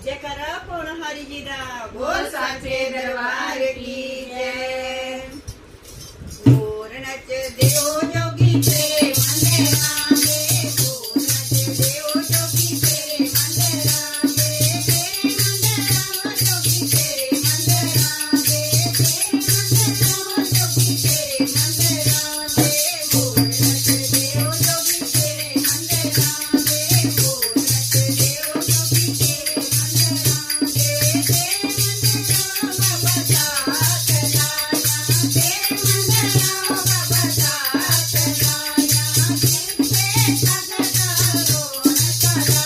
जयकारा कोण हरि जी दा बोल साचे दरबार की जय। मोर नच देव जोगी तेरे मंदिरा में, मोर नच देव जोगी तेरे मंदिरा में, तेरे मंदिरा जोगी तेरे मंदिरा में, तेरे मंदिरा जोगी तेरे मंदिरा में, मोर नच देव जोगी तेरे मंदिरा में, मोर नच देव जोगी तेरे मंदिरा में, तेरे मंदिरा बाबा साथ लाया, तेरे मंदिरा बाबा साथ लाया, जिनसे संगता रोन कराया,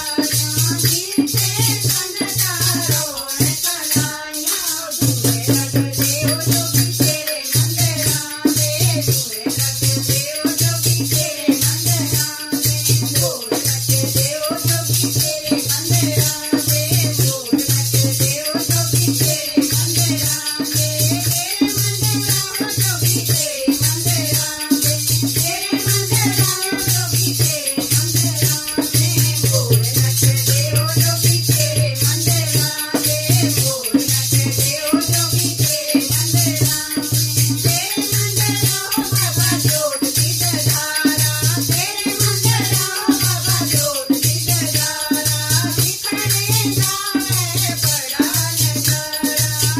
जिनसे संगता रोन कराया, दूरे लग देव जोगी तेरे मंदिरा में, दूरे लग देव जोगी तेरे मंदिरा में, दूर लग देव जोगी तेरे मंदिरा में, दूर लग देव जोगी तेरे मंदिरा में, तेरे मंदिरा जोगी तेरे मंदिरा में, तेरे मंदिरा जोगी तेरे मंदिरा में, दूर लग देव जोगी तेरे मंदिरा में, दूर लग देव जोगी तेरे मंदिरा में, तेरे मंदिरा बाबा जोत दी धारा, तेरे मंदिरा बाबा जोत दी धारा, दिखने नाले बड़ा नजारा,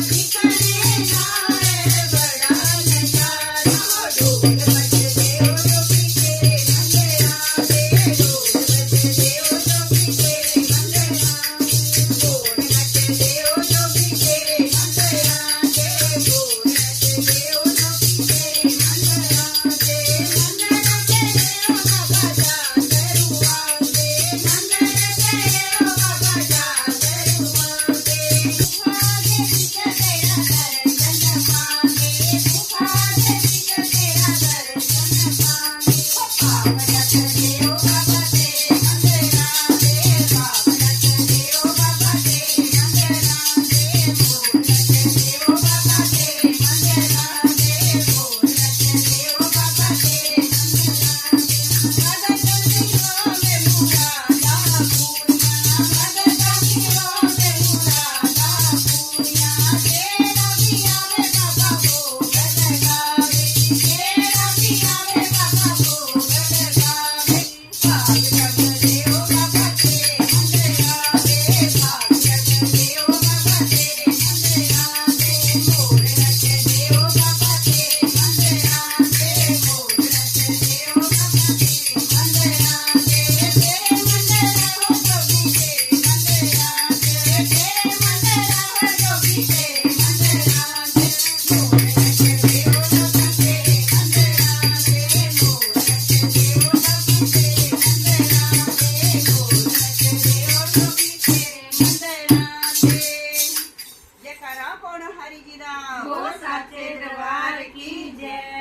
दिखने नाले बड़ा नजारा, ढोल बज देव जोगी तेरे मंदिरा में, ढोल बज देव जोगी तेरे मंदिरा में, ढोल नच देव जोगी तेरे मंदिरा में, ढोल नच देव जोगी तेरे मंदिरा में, मंदिर तेरे बाबा जात रुआवे, मंदिर तेरे बाबा जात रुआवे, गुफा दे विच तेरा दर्शन पावे, गुफा दे विच तेरा दर्शन पावे, पाव रख देव बाबा तेरे मंदिरा में, पाव रख देव बाबा तेरे मंदिरा में, मोर रख देव बाबा तेरे मंदिरा में, मोर रख देव बाबा तेरे मंदिरा में, भगत दिलों में मुरादा पूरियां, भगत दिलों में मुरादा पूरियां, तेरा भी आवे बाबा भोग लगावे, तेरा भी आवे बाबा भोग लगावे, भाग जग देव बाबा तेरे मंदिरा में, भाग जग देव बाबा तेरे मंदिरा में, मोर रच देव बाबा तेरे मंदिरा में, मोर रच देव बाबा तेरे मंदिरा में, तेरे मंदिरा जोगी तेरे मंदिरा में, तेरे मंदिरा जोगी तेरे मंदिरा में, मोर रच देव बाबा तेरे मंदिरा में, मोर रच देव जोगी तेरे मंदिरा में, मोर रच देव जोगी तेरे मंदिरा में। जयकारा कोण हरि जी दा बोल साचे दरबार की जय।